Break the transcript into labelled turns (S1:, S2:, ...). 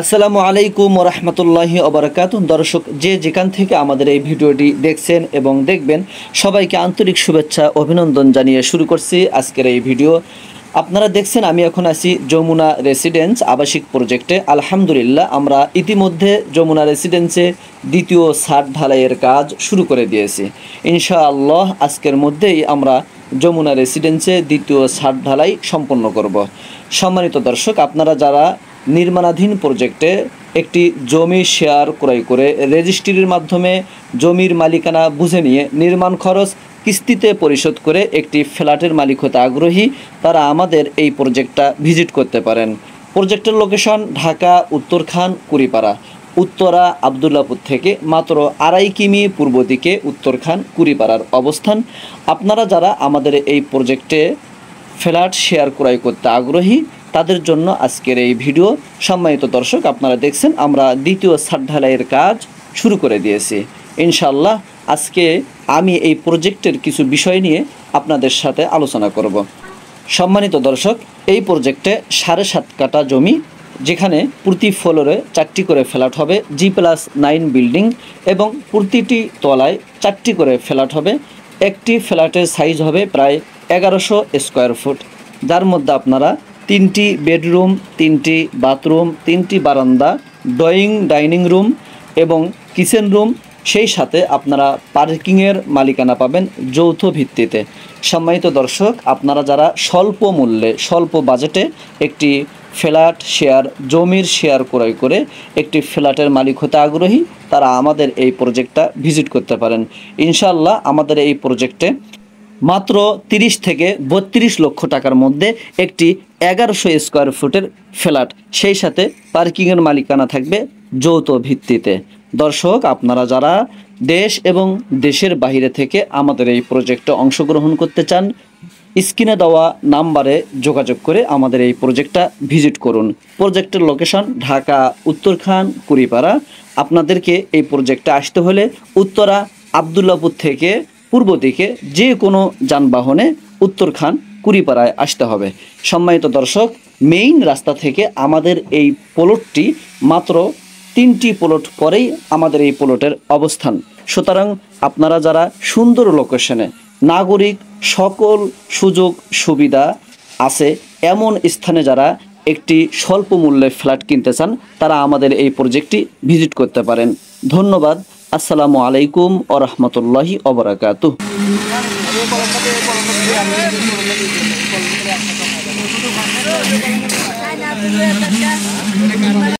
S1: আসসালামু আলাইকুম ওয়া রাহমাতুল্লাহি ওয়া বারাকাতুহু। দর্শক যে যেখান থেকে আমাদের এই ভিডিওটি দেখছেন এবং দেখবেন সবাইকে আন্তরিক শুভেচ্ছা অভিনন্দন জানিয়ে শুরু করছি আজকের এই ভিডিও। আপনারা দেখছেন আমি এখন আছি যমুনা রেসিডেন্স আবাসিক প্রজেক্টে। আলহামদুলিল্লাহ আমরা ইতিমধ্যে যমুনা রেসিডেন্সে দ্বিতীয় ছাদ ঢালাইয়ের কাজ শুরু করে দিয়েছি। ইনশাআল্লাহ আজকের মধ্যেই আমরা যমুনা রেসিডেন্সে দ্বিতীয় ছাদ ঢালাই সম্পন্ন করব। সম্মানিত দর্শক, আপনারা যারা নির্মাণাধীন প্রজেক্টে একটি জমি শেয়ার ক্রয় করে রেজিস্ট্রির মাধ্যমে জমির মালিকানা বুঝে নিয়ে নির্মাণ খরচ কিস্তিতে পরিশোধ করে একটি ফ্ল্যাটের মালিক হতে আগ্রহী, তারা আমাদের এই প্রজেক্টটা ভিজিট করতে পারেন। প্রজেক্টের লোকেশন ঢাকা উত্তরখান কুড়িপাড়া, উত্তরা আবদুল্লাপুর থেকে মাত্র 2.5 কিমি পূর্ব দিকে উত্তরখান কুড়িপাড়ার অবস্থান। আপনারা যারা আমাদের এই প্রজেক্টে ফ্ল্যাট শেয়ার ক্রয় করতে আগ্রহী তাদের জন্য আজকের এই ভিডিও। সম্মানিত দর্শক, আপনারা দেখছেন আমরা দ্বিতীয় ছাদ ঢালাইয়ের কাজ শুরু করে দিয়েছি। ইনশাআল্লাহ আজকে আমি এই প্রজেক্টের কিছু বিষয় নিয়ে আপনাদের সাথে আলোচনা করব। সম্মানিত দর্শক, এই প্রজেক্টে 7.5 কাঠা জমি, যেখানে প্রতি ফ্লোরে 4টি করে ফ্ল্যাট হবে, G+9 বিল্ডিং এবং প্রতিটি তলায় 4টি করে ফ্ল্যাট হবে। একটি ফ্ল্যাটের সাইজ হবে প্রায় 1100 স্কোয়ার ফুট, যার মধ্যে আপনারা 3টি বেডরুম, 3টি বাথরুম, 3টি বারান্দা, ডাইনিং রুম এবং কিচেন রুম, সেই সাথে আপনারা পার্কিংয়ের মালিকানা পাবেন যৌথ ভিত্তিতে। সম্মানিত দর্শক, আপনারা যারা স্বল্প মূল্যে স্বল্প বাজেটে একটি ফ্ল্যাট শেয়ার জমির শেয়ার ক্রয় করে একটি ফ্ল্যাটের মালিক হতে আগ্রহী, তারা আমাদের এই প্রজেক্টটা ভিজিট করতে পারেন। ইনশাআল্লাহ আমাদের এই প্রজেক্টে মাত্র 30 থেকে 32 লক্ষ টাকার মধ্যে একটি 1100 স্কোয়ার ফুটের ফ্ল্যাট, সেই সাথে পার্কিংয়ের মালিকানা থাকবে যৌথ ভিত্তিতে। দর্শক, আপনারা যারা দেশ এবং দেশের বাইরে থেকে আমাদের এই প্রজেক্টে অংশগ্রহণ করতে চান, স্ক্রিনে দেওয়া নাম্বারে যোগাযোগ করে আমাদের এই প্রজেক্টটা ভিজিট করুন। প্রজেক্টের লোকেশন ঢাকা উত্তরখান কুড়িপাড়া। আপনাদেরকে এই প্রজেক্টে আসতে হলে উত্তরা আবদুল্লাপুর থেকে পূর্ব দিকে যে কোনো যানবাহনে উত্তরখান কুড়িপাড়ায় আসতে হবে। সম্মানিত দর্শক, মেইন রাস্তা থেকে আমাদের এই প্লটটি মাত্র 3টি প্লট পরেই আমাদের এই প্লটের অবস্থান। সুতরাং আপনারা যারা সুন্দর লোকেশনে নাগরিক সকল সুযোগ সুবিধা আছে এমন স্থানে যারা একটি স্বল্প মূল্যে ফ্ল্যাট কিনতে চান, তারা আমাদের এই প্রজেক্টটি ভিজিট করতে পারেন। ধন্যবাদ। আসসালামু আলাইকুম ওয়া রাহমাতুল্লাহি ওয়া বারাকাতুহু।